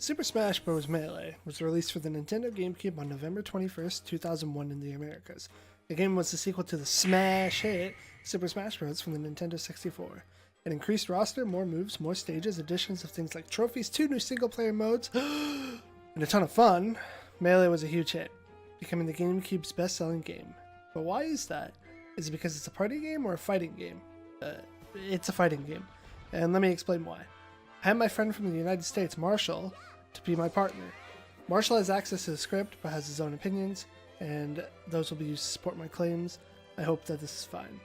Super Smash Bros. Melee was released for the Nintendo GameCube on November 21st, 2001 in the Americas. The game was the sequel to the smash hit Super Smash Bros. From the Nintendo 64. An increased roster, more moves, more stages, additions of things like trophies, 2 new single-player modes, and a ton of fun. Melee was a huge hit, becoming the GameCube's best-selling game. But why is that? Is it because it's a party game or a fighting game? It's a fighting game, and let me explain why. I have my friend from the United States, Marshall, to be my partner. Marshall has access to the script, but has his own opinions, and those will be used to support my claims. I hope that this is fine.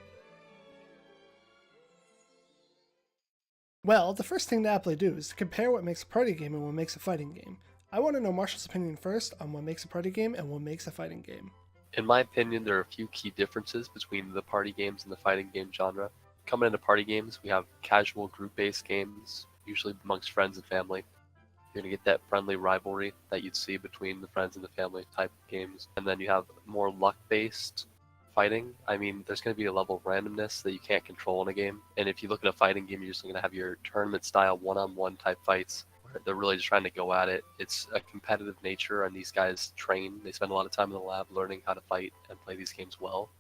Well, the first thing to aptly do is to compare what makes a party game and what makes a fighting game. I want to know Marshall's opinion first on what makes a party game and what makes a fighting game. In my opinion, there are a few key differences between the party games and the fighting game genre. Coming into party games, we have casual group-based games, usually amongst friends and family. You're going to get that friendly rivalry that you'd see between the friends and the family type of games. And then you have more luck-based fighting. I mean, there's going to be a level of randomness that you can't control in a game. And if you look at a fighting game, you're just going to have your tournament-style one-on-one type fights where they're really just trying to go at it. It's a competitive nature, and these guys train. They spend a lot of time in the lab learning how to fight and play these games well.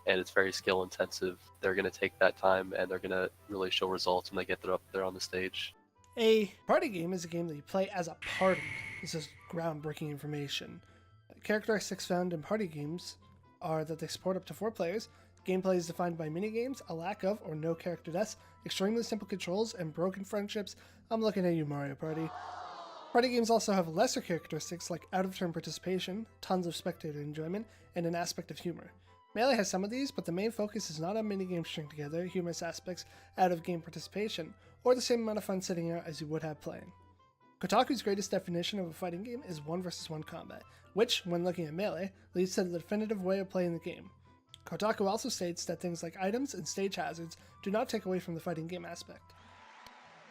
And it's very skill intensive. They're going to take that time and they're going to really show results when they get up there on the stage. A party game is a game that you play as a party. This is groundbreaking information. Characteristics found in party games are that they support up to 4 players. Gameplay is defined by minigames, a lack of or no character deaths, extremely simple controls, and broken friendships. I'm looking at you, Mario Party. Party games also have lesser characteristics like out-of-turn participation, tons of spectator enjoyment, and an aspect of humor. Melee has some of these, but the main focus is not on minigames string together, humorous aspects, out-of-game participation, or the same amount of fun sitting out as you would have playing. Kotaku's greatest definition of a fighting game is 1 vs 1 combat, which, when looking at Melee, leads to the definitive way of playing the game. Kotaku also states that things like items and stage hazards do not take away from the fighting game aspect.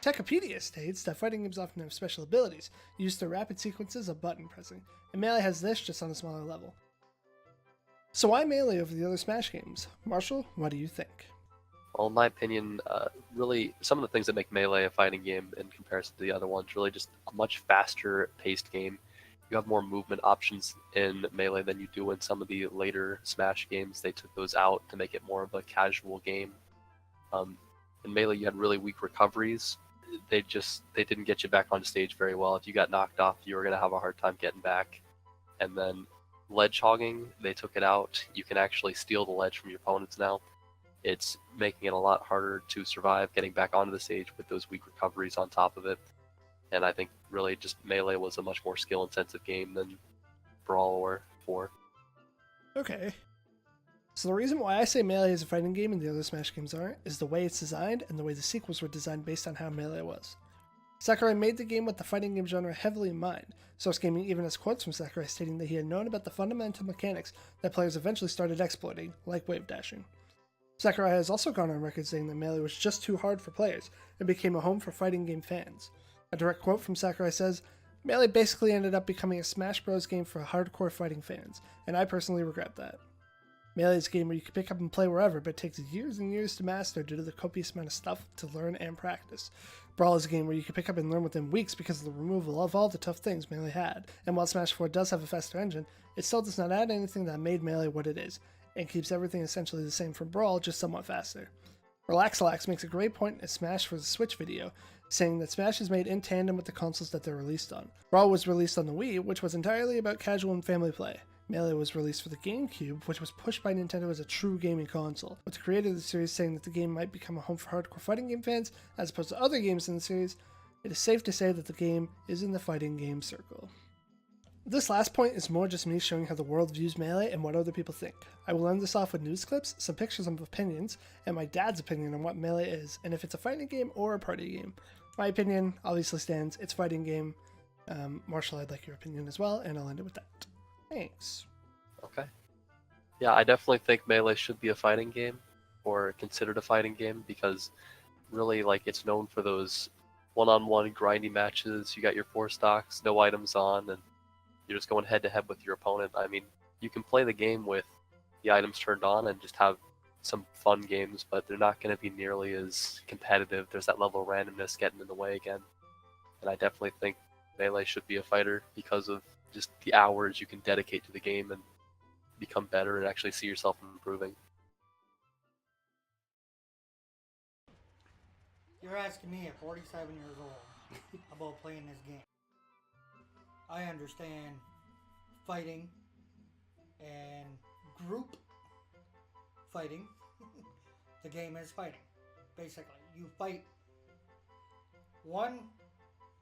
Techipedia states that fighting games often have special abilities, used through rapid sequences of button pressing, and Melee has this just on a smaller level. So why Melee over the other Smash games? Marshall, what do you think? Well, in my opinion, really some of the things that make Melee a fighting game in comparison to the other ones, really just a much faster paced game. You have more movement options in Melee than you do in some of the later Smash games. They took those out to make it more of a casual game. In Melee, you had really weak recoveries. They didn't get you back on stage very well. If you got knocked off, you were going to have a hard time getting back. And then ledge hogging, they took it out. You can actually steal the ledge from your opponents now. It's making it a lot harder to survive getting back onto the stage with those weak recoveries on top of it. And I think really just Melee was a much more skill-intensive game than Brawl or 4. Okay. So the reason why I say Melee is a fighting game and the other Smash games aren't is the way it's designed and the way the sequels were designed based on how Melee was. Sakurai made the game with the fighting game genre heavily in mind. Source Gaming even has quotes from Sakurai stating that he had known about the fundamental mechanics that players eventually started exploiting, like wave dashing. Sakurai has also gone on record saying that Melee was just too hard for players and became a home for fighting game fans. A direct quote from Sakurai says, "Melee basically ended up becoming a Smash Bros. Game for hardcore fighting fans, and I personally regret that. Melee is a game where you can pick up and play wherever, but it takes years and years to master due to the copious amount of stuff to learn and practice. Brawl is a game where you can pick up and learn within weeks because of the removal of all the tough things Melee had, and while Smash 4 does have a faster engine, it still does not add anything that made Melee what it is, and keeps everything essentially the same from Brawl, just somewhat faster." Relaxalax makes a great point in a Smash for the Switch video, saying that Smash is made in tandem with the consoles that they're released on. Brawl was released on the Wii, which was entirely about casual and family play. Melee was released for the GameCube, which was pushed by Nintendo as a true gaming console, with the creator of the series saying that the game might become a home for hardcore fighting game fans, as opposed to other games in the series. It is safe to say that the game is in the fighting game circle. This last point is more just me showing how the world views Melee and what other people think. I will end this off with news clips, some pictures of opinions, and my dad's opinion on what Melee is, and if it's a fighting game or a party game. My opinion obviously stands, it's a fighting game. Marshall, I'd like your opinion as well, and I'll end it with that. Thanks. Okay. Yeah, I definitely think Melee should be a fighting game, or considered a fighting game, because really, like, it's known for those one-on-one grindy matches. You got your 4 stocks, no items on, and you're just going head-to-head with your opponent. I mean, you can play the game with the items turned on and just have some fun games, but they're not going to be nearly as competitive. There's that level of randomness getting in the way again. And I definitely think Melee should be a fighter because of just the hours you can dedicate to the game and become better and actually see yourself improving. You're asking me at 47 years old about playing this game. I understand fighting and group fighting. The game is fighting. Basically, you fight. One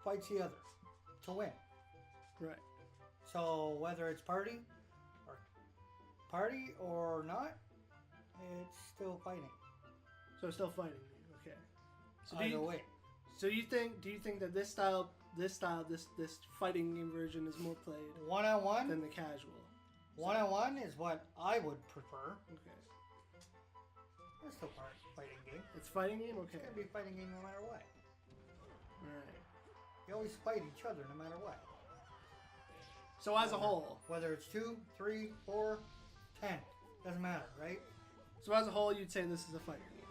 fights the other to win. Right. So whether it's party or not, it's still fighting. So it's still fighting. Okay. So Either way. So do you think that this fighting game version is more played One-on-one? than the casual? One-on-one is what I would prefer. Okay. It's still part fighting game. It's fighting game? Okay. It's gonna be a fighting game no matter what. Alright. You always fight each other no matter what. So as a whole. Whether it's 2, 3, 4, 10. Doesn't matter, right? So as a whole, you'd say this is a fighting game.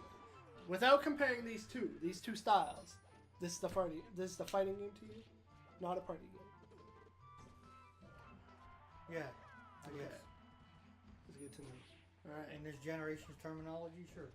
Without comparing these two styles, this is the fighting game to you, not a party game. Yeah, I Okay. guess. That's good to know. All right. In this generation's terminology, sure.